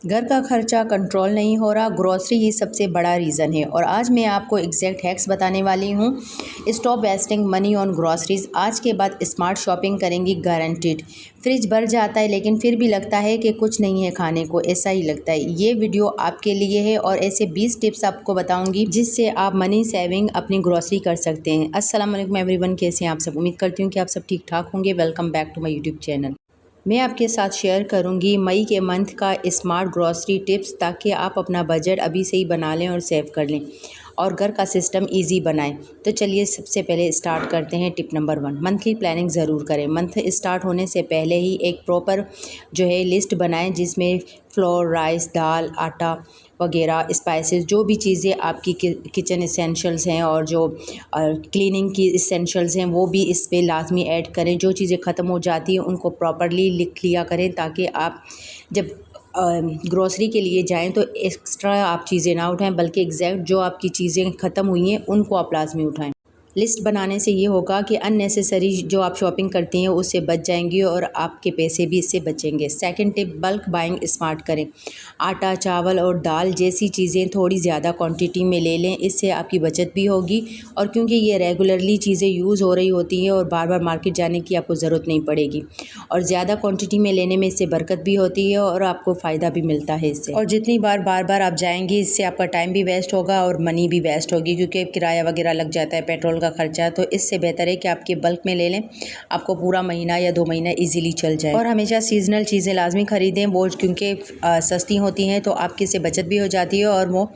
घर का खर्चा कंट्रोल नहीं हो रहा, ग्रोसरी ही सबसे बड़ा रीज़न है। और आज मैं आपको एग्जैक्ट हैक्स बताने वाली हूँ। Stop wasting money on groceries. आज के बाद स्मार्ट शॉपिंग करेंगी गारंटीड। फ्रिज भर जाता है लेकिन फिर भी लगता है कि कुछ नहीं है खाने को, ऐसा ही लगता है। ये वीडियो आपके लिए है और ऐसे 20 टिप्स आपको बताऊंगी जिससे आप मनी सेविंग अपनी ग्रोसरी कर सकते हैं। अस्सलाम वालेकुम एवरीवन, कैसे हैं आप सब? उम्मीद करती हूँ कि आप सब ठीक ठाक होंगे। Welcome back to my YouTube channel. मैं आपके साथ शेयर करूंगी मई के मंथ का स्मार्ट ग्रॉसरी टिप्स, ताकि आप अपना बजट अभी से ही बना लें और सेव कर लें और घर का सिस्टम इजी बनाएं। तो चलिए सबसे पहले स्टार्ट करते हैं। टिप नंबर 1, मंथली प्लानिंग ज़रूर करें। मंथ स्टार्ट होने से पहले ही एक प्रॉपर लिस्ट बनाएं, जिसमें फ्लोर, राइस, दाल, आटा वगैरह, स्पाइसेस, जो भी चीज़ें आपकी किचन इसेंशियल्स हैं और जो क्लीनिंग की इसेंशियल्स हैं वो भी इस पे लाजमी ऐड करें। जो चीज़ें ख़त्म हो जाती हैं उनको प्रॉपरली लिख लिया करें, ताकि आप जब ग्रोसरी के लिए जाएं तो एक्स्ट्रा आप चीज़ें ना उठाएं, बल्कि एग्जैक्ट जो आपकी चीज़ें ख़त्म हुई हैं उनको आप लाजमी उठाएं। लिस्ट बनाने से ये होगा कि अननेसेसरी जो आप शॉपिंग करती हैं उससे बच जाएंगी और आपके पैसे भी इससे बचेंगे। Second tip, bulk buying smart करें। आटा, चावल और दाल जैसी चीज़ें थोड़ी ज़्यादा क्वांटिटी में ले लें, इससे आपकी बचत भी होगी। और क्योंकि ये रेगुलरली चीज़ें यूज़ हो रही होती हैं और बार बार मार्केट जाने की आपको ज़रूरत नहीं पड़ेगी। और ज़्यादा क्वान्टिटी में लेने में इससे बरकत भी होती है और आपको फ़ायदा भी मिलता है इससे। और जितनी बार बार आप जाएंगी, इससे आपका टाइम भी वेस्ट होगा और मनी भी वेस्ट होगी, क्योंकि किराया वगैरह लग जाता है, पेट्रोल का खर्चा। तो इससे बेहतर है कि आपके बल्क में ले लें, आपको पूरा महीना या 2 महीना इजीली चल जाए। और हमेशा सीजनल चीज़ें लाजमी खरीदें, वो क्योंकि सस्ती होती हैं तो आपकी इससे बचत भी हो जाती है और वो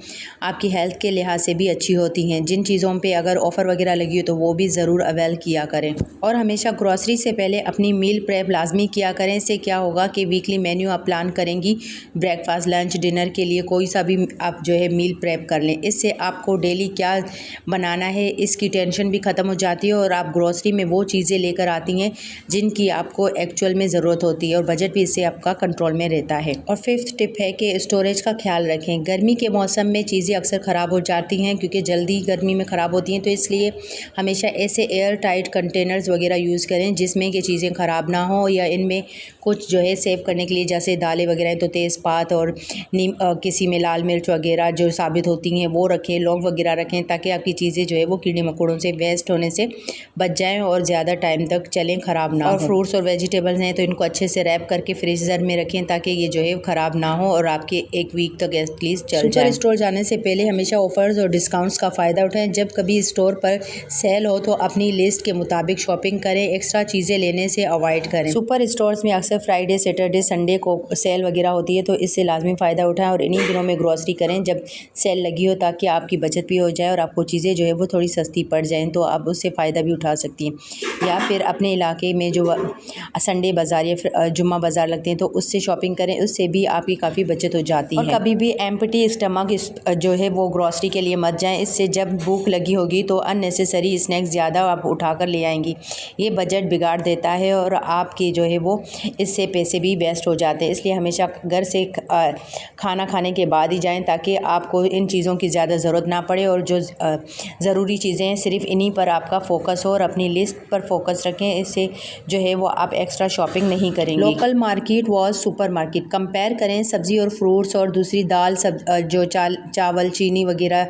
आपकी हेल्थ के लिहाज से भी अच्छी होती हैं। जिन चीज़ों पे अगर ऑफ़र वगैरह लगी हो तो वो भी ज़रूर अवेल किया करें। और हमेशा ग्रॉसरी से पहले अपनी मील प्रेप लाजमी किया करें। इससे क्या होगा कि वीकली मेन्यू आप प्लान करेंगी, ब्रेकफास्ट, लंच, डिनर के लिए कोई सा भी आप मील प्रेप कर लें। इससे आपको डेली क्या बनाना है इसकी टेंशन भी ख़त्म हो जाती है और आप ग्रोसरी में वो चीज़ें लेकर आती हैं जिनकी आपको एक्चुअल में ज़रूरत होती है, और बजट भी इससे आपका कंट्रोल में रहता है। और फिफ्थ टिप है कि स्टोरेज का ख्याल रखें। गर्मी के मौसम में चीज़ें अक्सर ख़राब हो जाती हैं, क्योंकि जल्दी गर्मी में ख़राब होती हैं। तो इसलिए हमेशा ऐसे एयर टाइट कंटेनर्स वगैरह यूज़ करें जिसमें कि चीज़ें ख़राब ना हो, या इनमें कुछ सेव करने के लिए, जैसे दालें वगैरह हैं तो तेज़पात और नीम, किसी में लाल मिर्च वगैरह जो साबित होती हैं वो रखें, लौंग वगैरह रखें, ताकि आपकी चीज़ें वो कीड़े मकोड़ों से, वेस्ट होने से बच जाएं और ज़्यादा टाइम तक चलें, ख़राब ना हो। और फ्रूट्स और वेजिटेबल्स हैं तो इनको अच्छे से रैप करके फ्रीज़र में रखें, ताकि ये ख़राब ना हो और आपके 1 वीक तक एटलीस्ट चल जाए। सुपर स्टोर जाने से पहले हमेशा ऑफर्स और डिस्काउंट्स का फ़ायदा उठाएं। जब कभी स्टोर पर सेल हो तो अपनी लिस्ट के मुताबिक शॉपिंग करें, एक्स्ट्रा चीज़ें लेने से अवॉइड करें। सुपर स्टोर्स में अक्सर फ्राइडे, सैटरडे, संडे को सेल वगैरह होती है, तो इससे लाजमी फ़ायदा उठाएं और इन्हीं दिनों में ग्रॉसरी करें जब सेल लगी हो, ताकि आपकी बचत भी हो जाए और आपको चीज़ें वो थोड़ी सस्ती पड़ जाएँ, तो आप उससे फ़ायदा भी उठा सकती हैं। या फिर अपने इलाके में जो संडे बाज़ार या फिर जुम्मा बाज़ार लगते हैं तो उससे शॉपिंग करें, उससे भी आपकी काफ़ी बचत हो जाती है। और कभी भी एम्प्टी स्टमक वो ग्रॉसरी के लिए मत जाएं। इससे जब भूख लगी होगी तो अननेसेसरी स्नैक्स ज़्यादा आप उठाकर ले आएंगी। ये बजट बिगाड़ देता है और आपके वो इससे पैसे भी वेस्ट हो जाते हैं। इसलिए हमेशा घर से खाना खाने के बाद ही जाएं, ताकि आपको इन चीज़ों की ज़्यादा ज़रूरत ना पड़े और जो ज़रूरी चीज़ें हैं सिर्फ इन्हीं पर आपका फोकस हो और अपनी लिस्ट पर फोकस रखें। इससे वो आप एक्स्ट्रा शॉपिंग नहीं करेंगे। लोकल मार्केट व सुपर मार्केट कंपेयर करें। सब्ज़ी और फ्रूट्स और दूसरी दाल, चावल, चीनी वगैरह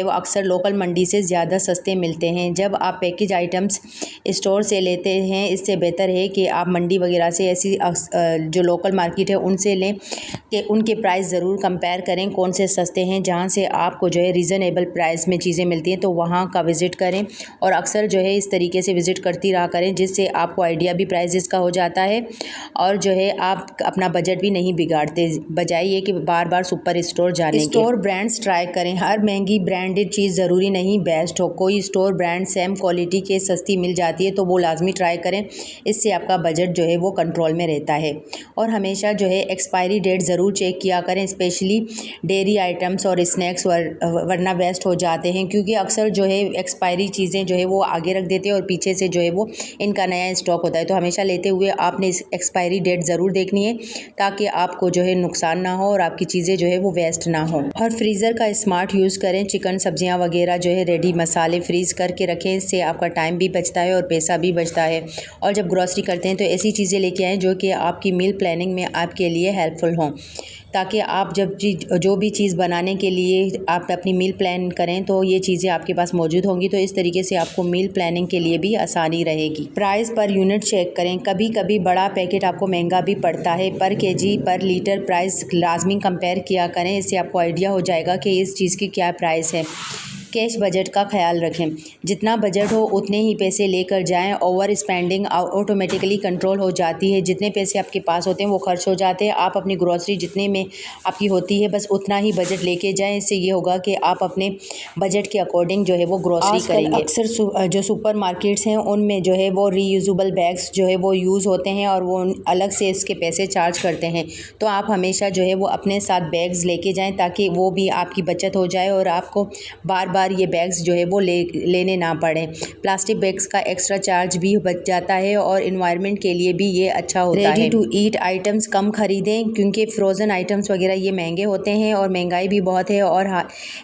वो अक्सर लोकल मंडी से ज़्यादा सस्ते मिलते हैं। जब आप पैकेज आइटम्स स्टोर से लेते हैं, इससे बेहतर है कि आप मंडी वगैरह से ऐसी जो लोकल मार्केट है उनसे लें, कि उनके प्राइस ज़रूर कंपेयर करें कौन से सस्ते हैं, जहाँ से आपको रीज़नेबल प्राइस में चीज़ें मिलती हैं, तो वहाँ का विज़िट करें। और अक्सर इस तरीके से विज़िट करती रहा करें, जिससे आपको आइडिया भी प्राइसेस का हो जाता है और आप अपना बजट भी नहीं बिगाड़ते, बजाय ये कि बार बार सुपर स्टोर जाने के। स्टोर ब्रांड्स ट्राई करें। हर महंगी ब्रांडेड चीज़ ज़रूरी नहीं बेस्ट हो। कोई स्टोर ब्रांड सेम क्वालिटी के सस्ती मिल जाती है तो वो लाजमी ट्राई करें। इससे आपका बजट वो कंट्रोल में रहता है। और हमेशा एक्सपायरी डेट ज़रूर चेक किया करें, स्पेशली डेयरी आइटम्स और स्नैक्स, वरना वेस्ट हो जाते हैं, क्योंकि अक्सर एक्सपायरी चीज़ें वो आगे रख देते हैं और पीछे से वो इनका नया स्टॉक होता है। तो हमेशा लेते हुए आपने इस एक्सपायरी डेट ज़रूर देखनी है, ताकि आपको नुकसान ना हो और आपकी चीज़ें वो वेस्ट ना हो। और फ्रीज़र का स्मार्ट यूज़ करें। चिकन, सब्जियां वगैरह रेडी मसाले फ्रीज़ करके रखें। इससे आपका टाइम भी बचता है और पैसा भी बचता है। और जब ग्रॉसरी करते हैं तो ऐसी चीज़ें लेके आएँ जो कि आपकी मील प्लानिंग में आपके लिए हेल्पफुल हों। ताकि आप जब जो भी चीज़ बनाने के लिए आप अपनी मील प्लान करें तो ये चीज़ें आपके पास मौजूद होंगी। तो इस तरीके से आपको मील प्लानिंग के लिए भी आसानी रहेगी। प्राइस पर यूनिट चेक करें। कभी कभी बड़ा पैकेट आपको महंगा भी पड़ता है। पर केजी पर लीटर प्राइस लाजमी कंपेयर किया करें, इससे आपको आइडिया हो जाएगा कि इस चीज़ की क्या प्राइस है। कैश बजट का ख्याल रखें। जितना बजट हो उतने ही पैसे लेकर जाएं। ओवर स्पेंडिंग ऑटोमेटिकली कंट्रोल हो जाती है। जितने पैसे आपके पास होते हैं वो खर्च हो जाते हैं। आप अपनी ग्रॉसरी जितने में आपकी होती है बस उतना ही बजट लेके जाएं। इससे ये होगा कि आप अपने बजट के अकॉर्डिंग जो है वो ग्रॉसरी करेंगे। अक्सर जो सुपर मार्केट्स हैं उनमें जो है वो रीयूजेबल बैग्स जो है वो यूज़ होते हैं और वो अलग से इसके पैसे चार्ज करते हैं। तो आप हमेशा जो है वो अपने साथ बैग्स लेके जाएँ ताकि वो भी आपकी बचत हो जाए और आपको बार बार ये बैग्स जो है वो लेने ना पड़े। प्लास्टिक बैग्स का एक्स्ट्रा चार्ज भी बच जाता है और इन्वायरमेंट के लिए भी ये अच्छा होता है। रेडी टू ईट आइटम्स कम खरीदें क्योंकि फ्रोज़न आइटम्स वगैरह ये महंगे होते हैं और महंगाई भी बहुत है और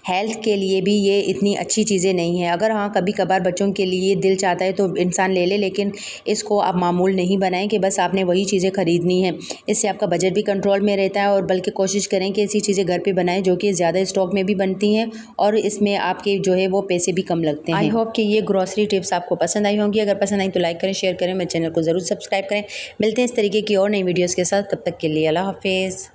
हेल्थ के लिए भी ये इतनी अच्छी चीज़ें नहीं है। अगर हाँ कभी कभार बच्चों के लिए दिल चाहता है तो इंसान ले ले, लेकिन इसको आप मामूल नहीं बनाएं कि बस आपने वही चीज़ें खरीदनी है। इससे आपका बजट भी कंट्रोल में रहता है और बल्कि कोशिश करें कि ऐसी चीज़ें घर पे बनाएं जो कि ज़्यादा स्टॉक में भी बनती हैं और इसमें आपके जो है वो पैसे भी कम लगते हैं। आई होप कि ये ग्रॉसरी टिप्स आपको पसंद आई होंगी। अगर पसंद आई तो लाइक करें, शेयर करें, मेरे चैनल को ज़रूर सब्सक्राइब करें। मिलते हैं इस तरीके की और नई वीडियोज़ के साथ, तब तक के लिए अल्लाह हाफिज़।